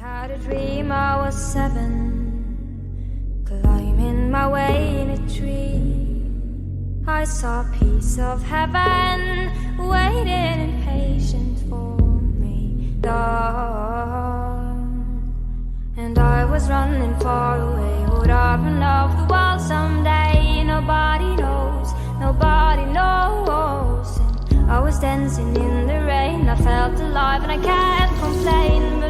Had a dream I was 7, climbing my way in a tree. I saw a piece of heaven waiting impatient for me, dawn. And I was running far away. Would I run off the wall someday? Nobody knows, nobody knows. And I was dancing in the rain. I felt alive and I can't complain.